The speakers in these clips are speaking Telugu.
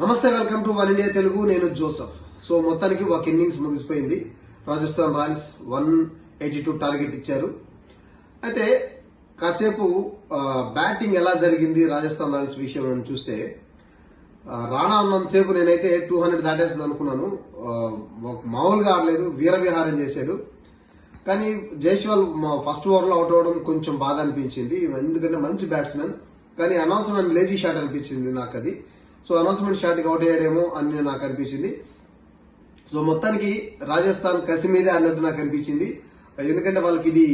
నమస్తే, welcome to one India Telugu. నేను జోసఫ్. సో మొత్తానికి ఒక ఇన్నింగ్స్ ముగిసిపోయింది. రాజస్థాన్ రాయల్స్ 182 టార్గెట్ ఇచ్చారు. అయితే కాసేపు బ్యాటింగ్ ఎలా జరిగింది రాజస్థాన్ రాయల్స్ విషయం చూస్తే, రాణా ఉన్నంతసేపు నేనైతే 200 దాటేస్తుంది అనుకున్నాను. మామూలుగా ఆడలేదు, వీరవిహారం చేశాడు. కానీ జైస్వాల్ ఫస్ట్ ఓవర్ లో అవుట్ అవ్వడం కొంచెం బాధ అనిపించింది, ఎందుకంటే మంచి బ్యాట్స్మెన్. కానీ అనవసరమైన లేజీ షాట్ అనిపించింది నాకు అది. సో అనౌన్స్మెంట్ షాట్ కి అవుట్ అయ్యాడేమో అని నాకు అనిపించింది. సో మొత్తానికి రాజస్థాన్ కసి మీదే అన్నట్టు నాకు అనిపించింది. ఎందుకంటే వాళ్ళకి ఇది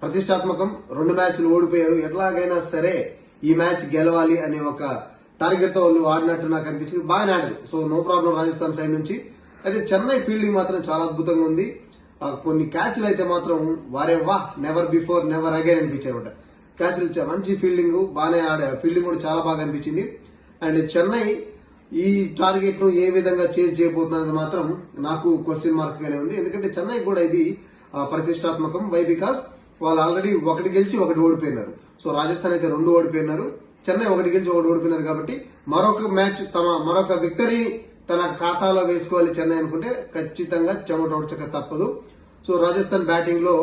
ప్రతిష్టాత్మకం. 2 మ్యాచ్లు ఓడిపోయారు, ఎట్లాగైనా సరే ఈ మ్యాచ్ గెలవాలి అనే ఒక టార్గెట్ తో వాళ్ళు ఆడినట్టు నాకు అనిపించింది. బాగానే ఆడారు. So no problem Rajasthan side నుంచి. అయితే చెన్నై ఫీల్డింగ్ మాత్రం చాలా అద్భుతంగా ఉంది. కొన్ని క్యాచ్లు అయితే మాత్రం వారే నెవర్ బిఫోర్ నెవర్ అగైన్ అనిపించారు. క్యాచ్లు మంచి ఫీల్డింగ్, బాగానే ఆడారు. ఫీల్డింగ్ కూడా చాలా బాగా అనిపించింది. అండ్ చెన్నై ఈ టార్గెట్ ను ఏ విధంగా చేజ్ చేయబోతున్నది మాత్రం నాకు క్వశ్చన్ మార్క్ గానే ఉంది. ఎందుకంటే చెన్నై కూడా ఇది ప్రతిష్టాత్మకం. వై బికాస్ వాళ్ళు ఆల్రెడీ 1 గెలిచి 1 ఓడిపోయినారు. సో రాజస్థాన్ అయితే 2 ఓడిపోయినారు, చెన్నై 1 గెలిచి 1 ఓడిపోయినారు. కాబట్టి మరొక విక్టరీ తన ఖాతాలో వేసుకోవాలి చెన్నై అనుకుంటే ఖచ్చితంగా చెమట ఓడ్చక తప్పదు. సో రాజస్థాన్ బ్యాటింగ్ లో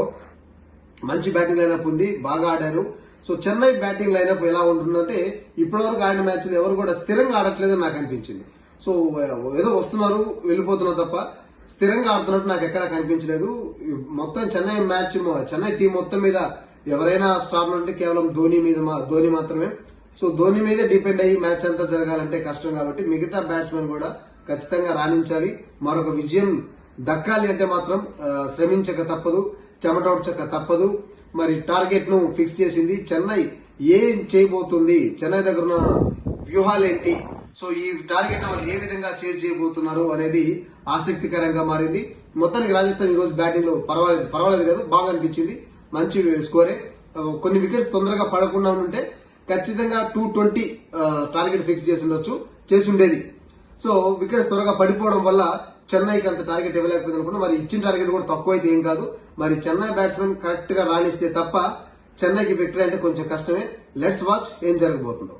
మంచి బ్యాటింగ్ లైనప్ ఉంది, బాగా ఆడారు. సో చెన్నై బ్యాటింగ్ లైనప్ ఎలా ఉంటుందంటే, ఇప్పటివరకు ఆడిన మ్యాచ్లు ఎవరు కూడా స్థిరంగా ఆడట్లేదని నాకు అనిపించింది. సో ఏదో వస్తున్నారు వెళ్ళిపోతున్నారు తప్ప స్థిరంగా ఆడుతున్నట్టు నాకు ఎక్కడా కనిపించలేదు. మొత్తం చెన్నై టీం మొత్తం మీద ఎవరైనా స్టార్ అంటే కేవలం ధోని మాత్రమే. సో ధోని మీదే డిపెండ్ అయ్యి మ్యాచ్ అంతా జరగాలంటే కష్టం. కాబట్టి మిగతా బ్యాట్స్మెన్ కూడా ఖచ్చితంగా రాణించాలి. మరొక విజయం దక్కాలి అంటే మాత్రం శ్రమించక తప్పదు, చెమటోడ్చక తప్పదు. మరి టార్గెట్ ను ఫిక్స్ చేసింది చెన్నై. ఏం చేయబోతుంది, చెన్నై దగ్గర ఉన్న వ్యూహాలేంటి, సో ఈ టార్గెట్ వాళ్ళు ఏ విధంగా చేజ్ చేయబోతున్నారు అనేది ఆసక్తికరంగా మారింది. మొత్తానికి రాజస్థాన్ ఈ రోజు బ్యాటింగ్ లో పర్వాలేదు కాదు, బాగా అనిపించింది. మంచి స్కోరే. కొన్ని వికెట్స్ తొందరగా పడకుండా ఉంటే ఖచ్చితంగా 220 టార్గెట్ ఫిక్స్ చేసి ఉండేది. సో వికెట్స్ త్వరగా పడిపోవడం వల్ల చెన్నైకి అంత టార్గెట్ ఇవ్వలేకపోయింది అనుకున్నా. మరి ఇచ్చిన టార్గెట్ కూడా తక్కువ అయితే ఏం కాదు. మరి చెన్నై బ్యాట్స్మెన్ కరెక్ట్ గా రాణిస్తే తప్ప చెన్నైకి విక్టరీ అంటే కొంచెం కష్టమే. లెట్స్ వాచ్ ఏం జరగబోతుందో.